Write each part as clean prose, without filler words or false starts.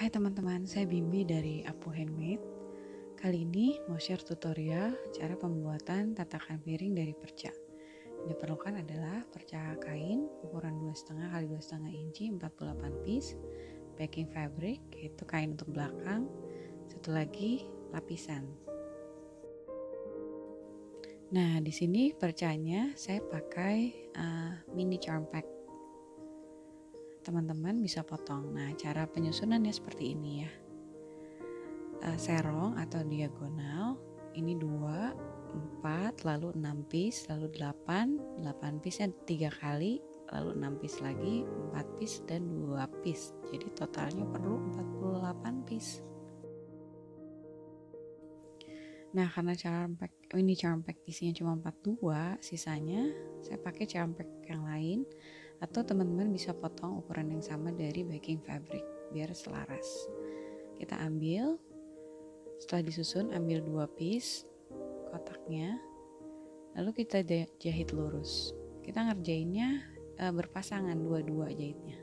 Hai teman-teman, saya Bimbi dari Apu Handmade. Kali ini mau share tutorial cara pembuatan tatakan piring dari perca. Yang diperlukan adalah perca kain ukuran 2,5 x 2,5 inci 48 piece, backing fabric yaitu kain untuk belakang, satu lagi lapisan. Nah, di sini percanya saya pakai mini charm pack. Teman-teman bisa potong. Nah, cara penyusunannya seperti ini ya. Serong atau diagonal ini 2, 4, lalu 6 piece, lalu 8 piece-nya 3 kali, lalu 6 piece lagi, 4 piece dan 2 piece. Jadi totalnya perlu 48 piece. Nah, karena ini charm pack isinya cuma 42, sisanya saya pakai charm pack yang lain, atau teman-teman bisa potong ukuran yang sama dari backing fabric biar selaras. Kita ambil, setelah disusun ambil 2 piece kotaknya, lalu kita jahit lurus. Kita ngerjainnya berpasangan, dua-dua jahitnya.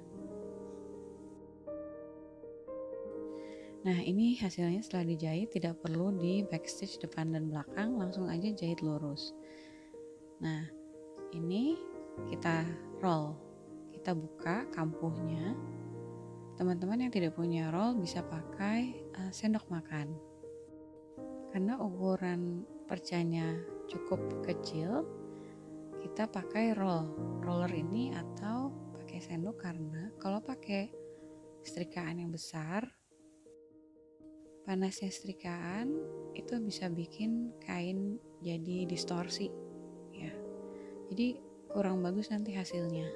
Nah, ini hasilnya setelah dijahit, tidak perlu di backstitch depan dan belakang, langsung aja jahit lurus. Nah, ini kita roll, kita buka kampuhnya. Teman-teman yang tidak punya roll bisa pakai sendok makan. Karena ukuran percanya cukup kecil, kita pakai roller ini atau pakai sendok, karena kalau pakai setrikaan yang besar, panasnya setrikaan itu bisa bikin kain jadi distorsi ya. Jadi kurang bagus nanti hasilnya.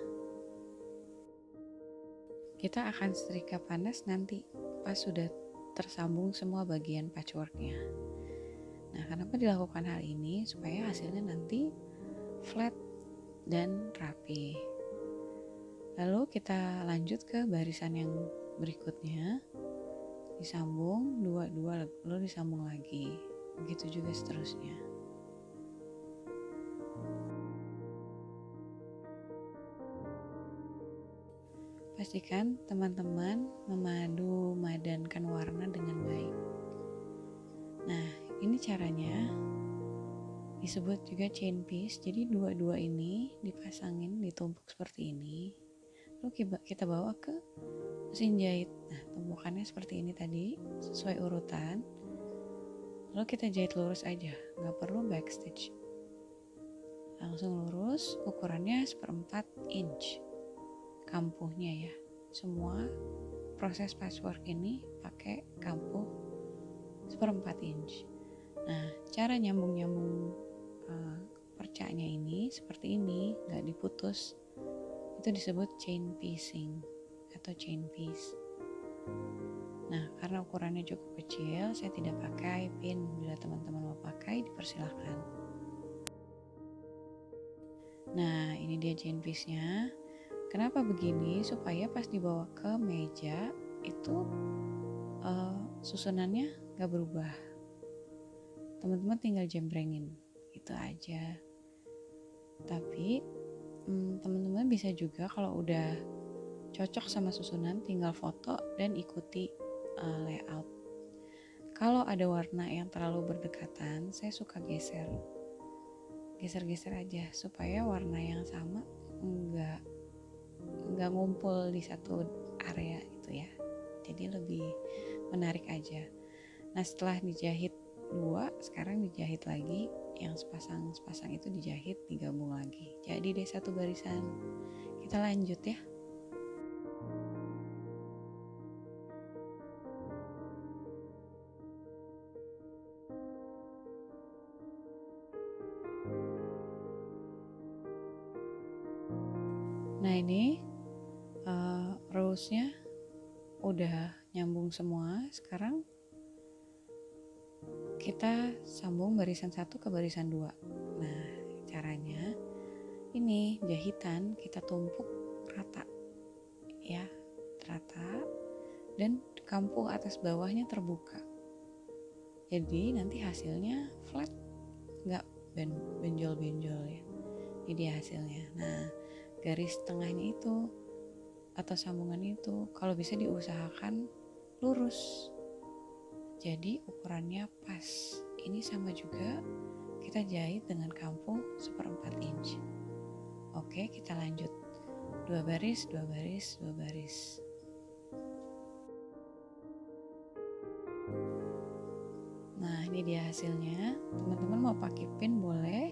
Kita akan setrika panas nanti pas sudah tersambung semua bagian patchworknya. Nah, kenapa dilakukan hal ini? Supaya hasilnya nanti flat dan rapi. Lalu kita lanjut ke barisan yang berikutnya, disambung 2 lalu disambung lagi, begitu juga seterusnya. Pastikan teman-teman memadankan warna dengan baik. Nah, ini caranya disebut juga chain piece. Jadi dua-dua ini dipasangin, ditumpuk seperti ini, lalu kita bawa ke mesin jahit. Nah, tumpukannya seperti ini tadi, sesuai urutan. Lalu kita jahit lurus aja, nggak perlu backstitch, langsung lurus. Ukurannya 1/4 inch kampuhnya ya. Semua proses patchwork ini pakai kampuh 1/4 inch. Nah, cara nyambung percanya ini seperti ini, nggak diputus. Itu disebut chain piecing atau chain piece. Nah, karena ukurannya cukup kecil, saya tidak pakai pin. Bila teman-teman mau pakai, dipersilahkan. Nah, ini dia chain piece-nya. Kenapa begini? Supaya pas dibawa ke meja itu susunannya gak berubah. Teman-teman tinggal jembrengin, itu aja. Tapi teman-teman bisa juga kalau udah cocok sama susunan, tinggal foto dan ikuti layout. Kalau ada warna yang terlalu berdekatan, saya suka geser-geser aja supaya warna yang sama nggak ngumpul di satu area gitu ya. Jadi lebih menarik aja. Nah, setelah dijahit 2, sekarang dijahit lagi, yang sepasang itu dijahit, digabung lagi. Jadi deh satu barisan. Kita lanjut ya. Nah, ini rows-nya udah nyambung semua. Sekarang kita sambung barisan 1 ke barisan 2. Nah, caranya ini jahitan kita tumpuk rata ya, rata, dan kampuh atas bawahnya terbuka. Jadi nanti hasilnya flat, nggak benjol-benjol ya. Ini hasilnya. Nah, garis tengahnya itu atau sambungan itu kalau bisa diusahakan lurus. Jadi ukurannya pas. Ini sama juga kita jahit dengan kampuh 1/4 inch. Oke, kita lanjut. 2 baris, 2 baris, 2 baris. Nah, ini dia hasilnya. Teman-teman mau pakai pin boleh,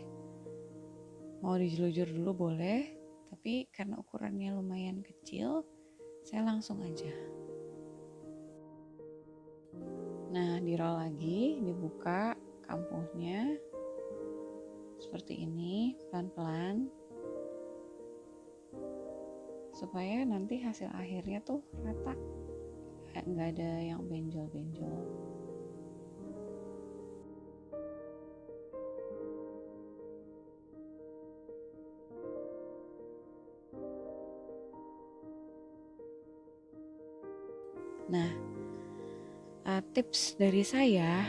mau dijelujur dulu boleh, tapi karena ukurannya lumayan kecil, saya langsung aja. Nah, di roll lagi, dibuka kampuhnya seperti ini, pelan-pelan, supaya nanti hasil akhirnya tuh rata, nggak ada yang benjol-benjol. Nah, tips dari saya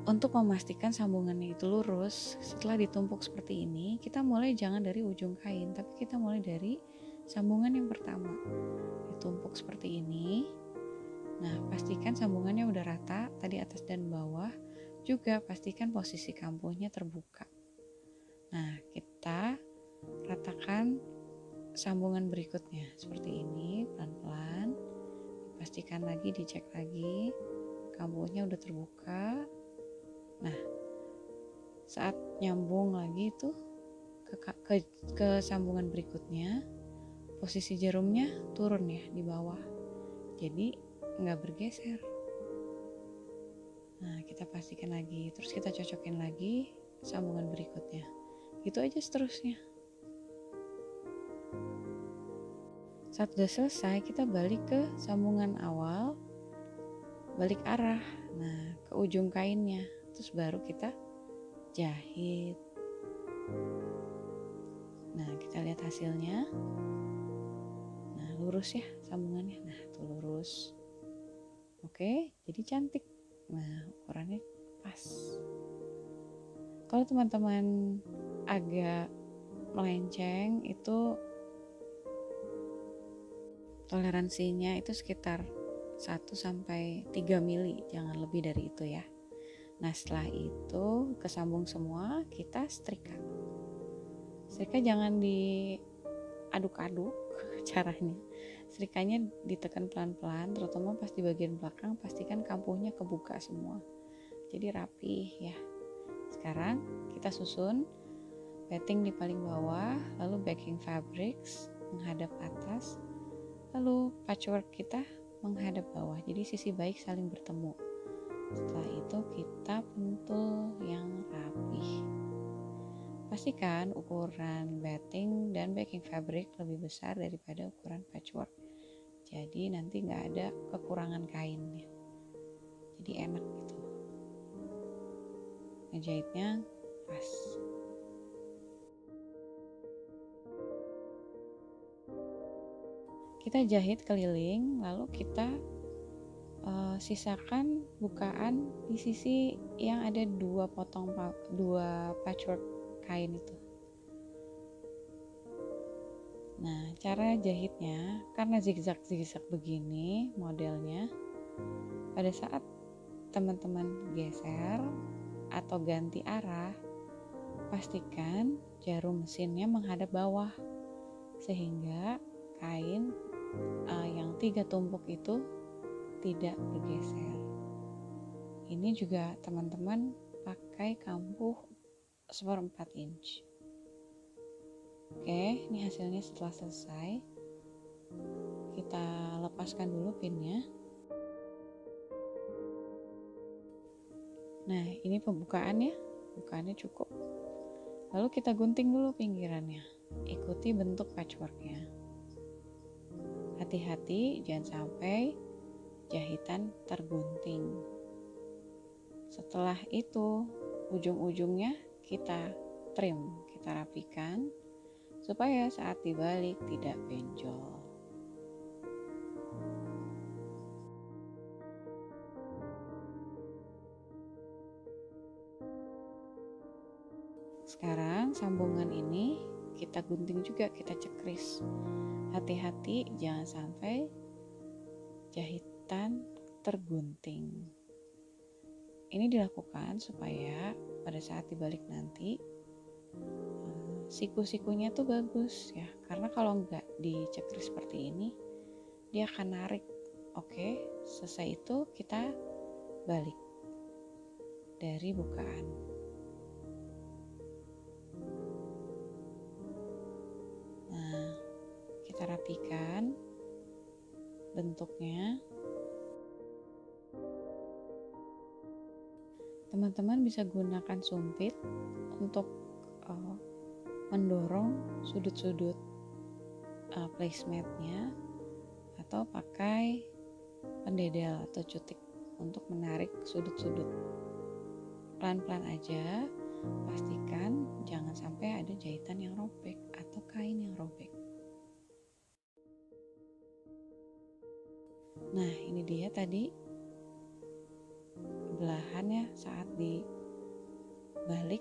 untuk memastikan sambungannya itu lurus, setelah ditumpuk seperti ini, kita mulai jangan dari ujung kain, tapi kita mulai dari sambungan yang pertama. Ditumpuk seperti ini. Nah, pastikan sambungannya udah rata, tadi atas dan bawah. Juga pastikan posisi kampuhnya terbuka. Nah, kita ratakan sambungan berikutnya seperti ini, pelan-pelan. Pastikan lagi, dicek lagi, kampuhnya udah terbuka. Nah, saat nyambung lagi tuh ke sambungan berikutnya, posisi jarumnya turun ya di bawah, jadi nggak bergeser. Nah, kita pastikan lagi, terus kita cocokin lagi sambungan berikutnya, gitu aja seterusnya. Saat udah selesai, kita balik ke sambungan awal, balik arah, nah ke ujung kainnya, terus baru kita jahit. Nah, kita lihat hasilnya. Nah, lurus ya sambungannya. Nah, tuh lurus. Oke, jadi cantik. Nah, ukurannya pas. Kalau teman-teman agak melenceng, itu toleransinya itu sekitar 1-3 mili, jangan lebih dari itu ya. Nah, setelah itu kesambung semua, kita setrika. Setrika jangan diaduk-aduk caranya. Setrikanya ditekan pelan-pelan, terutama pas di bagian belakang, pastikan kampuhnya kebuka semua. Jadi rapih ya. Sekarang kita susun batting di paling bawah, lalu backing fabrics menghadap atas, lalu patchwork kita menghadap bawah. Jadi sisi baik saling bertemu. Setelah itu kita pentul yang rapih. Pastikan ukuran batting dan backing fabric lebih besar daripada ukuran patchwork. Jadi nanti nggak ada kekurangan kainnya. Jadi enak gitu. Ngejahitnya pas. Kita jahit keliling, lalu kita sisakan bukaan di sisi yang ada dua patchwork kain itu. Nah, cara jahitnya karena zigzag begini modelnya, pada saat teman-teman geser atau ganti arah, pastikan jarum mesinnya menghadap bawah sehingga kain yang 3 tumpuk itu tidak bergeser. Ini juga teman-teman pakai kampuh 1/4 inch. Oke, ini hasilnya setelah selesai. Kita lepaskan dulu pinnya. Nah, ini pembukaannya, bukaannya cukup. Lalu kita gunting dulu pinggirannya, ikuti bentuk patchworknya. Hati-hati jangan sampai jahitan tergunting. Setelah itu ujung-ujungnya kita trim, kita rapikan supaya saat dibalik tidak benjol. Sekarang sambungan ini kita gunting juga, kita cekris. Hati-hati jangan sampai jahitan tergunting. Ini dilakukan supaya pada saat dibalik nanti siku-sikunya tuh bagus ya, karena kalau nggak dicekris seperti ini dia akan narik. Oke, selesai itu kita balik dari bukaan. Nah, kita rapikan bentuknya. Teman-teman bisa gunakan sumpit untuk mendorong sudut-sudut placematnya, atau pakai pendedel atau cutik untuk menarik sudut-sudut. Pelan-pelan aja, pastikan jangan sampai ada jahitan yang robek atau kain yang robek. Nah, ini dia tadi belahannya saat dibalik.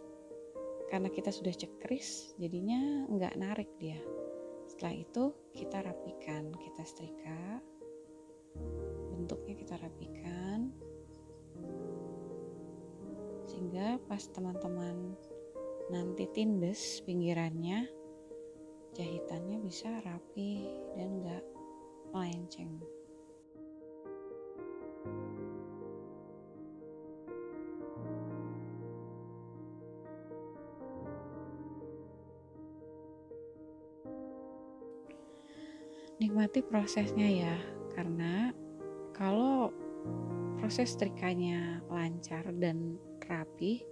Karena kita sudah cekris, jadinya nggak narik dia. Setelah itu kita rapikan, kita setrika, bentuknya kita rapikan, sehingga pas teman-teman nanti tindes pinggirannya, jahitannya bisa rapi dan nggak melenceng. Nikmati prosesnya ya, karena kalau proses setrikanya lancar dan rapi,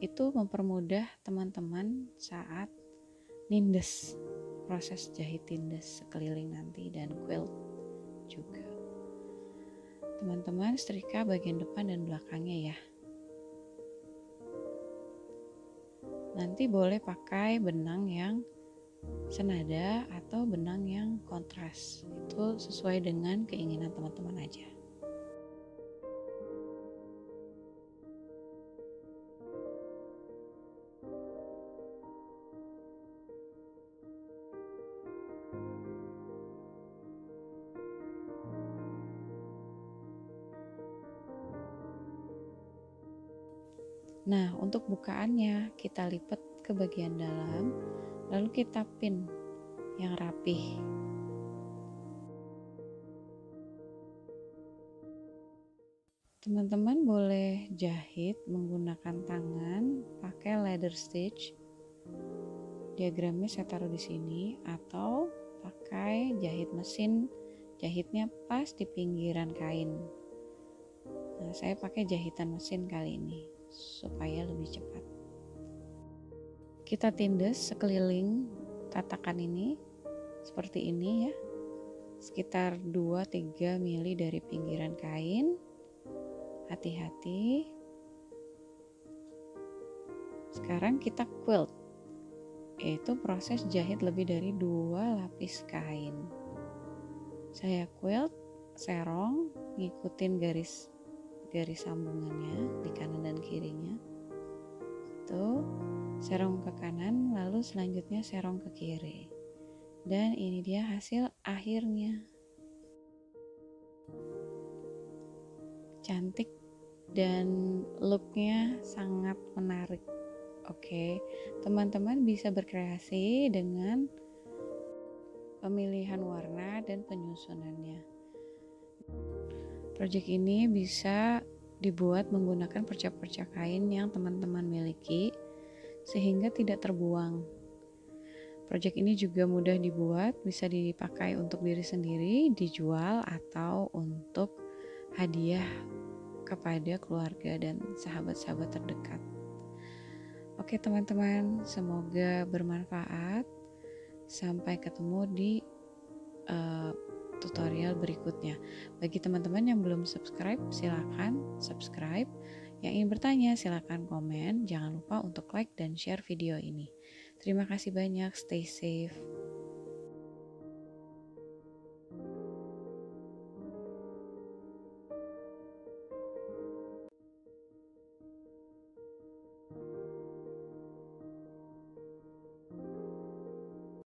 itu mempermudah teman-teman saat nindes, proses jahit tindes sekeliling nanti dan quilt juga. Teman-teman setrika bagian depan dan belakangnya ya. Nanti boleh pakai benang yang senada atau benang yang kontras, itu sesuai dengan keinginan teman-teman aja. Nah, untuk bukaannya kita lipat ke bagian dalam, lalu kita pin yang rapih. Teman-teman boleh jahit menggunakan tangan pakai leather stitch. Diagramnya saya taruh di sini, atau pakai jahit mesin, jahitnya pas di pinggiran kain. Nah, saya pakai jahitan mesin kali ini supaya lebih cepat. Kita tindes sekeliling tatakan ini seperti ini ya, sekitar 2-3 mili dari pinggiran kain. Hati-hati. Sekarang kita quilt, yaitu proses jahit lebih dari 2 lapis kain. Saya quilt, serong, ngikutin garis sambungannya di kanan dan kirinya. Tuh, serong ke kanan, lalu selanjutnya serong ke kiri. Dan ini dia hasil akhirnya. Cantik dan looknya sangat menarik. Oke, teman-teman bisa berkreasi dengan pemilihan warna dan penyusunannya. Project ini bisa dibuat menggunakan perca-perca kain yang teman-teman miliki sehingga tidak terbuang. Project ini juga mudah dibuat, bisa dipakai untuk diri sendiri, dijual, atau untuk hadiah kepada keluarga dan sahabat-sahabat terdekat. Oke teman-teman, semoga bermanfaat. Sampai ketemu di tutorial berikutnya. Bagi teman-teman yang belum subscribe, silakan subscribe. Yang ingin bertanya, silakan komen. Jangan lupa untuk like dan share video ini. Terima kasih banyak. Stay safe.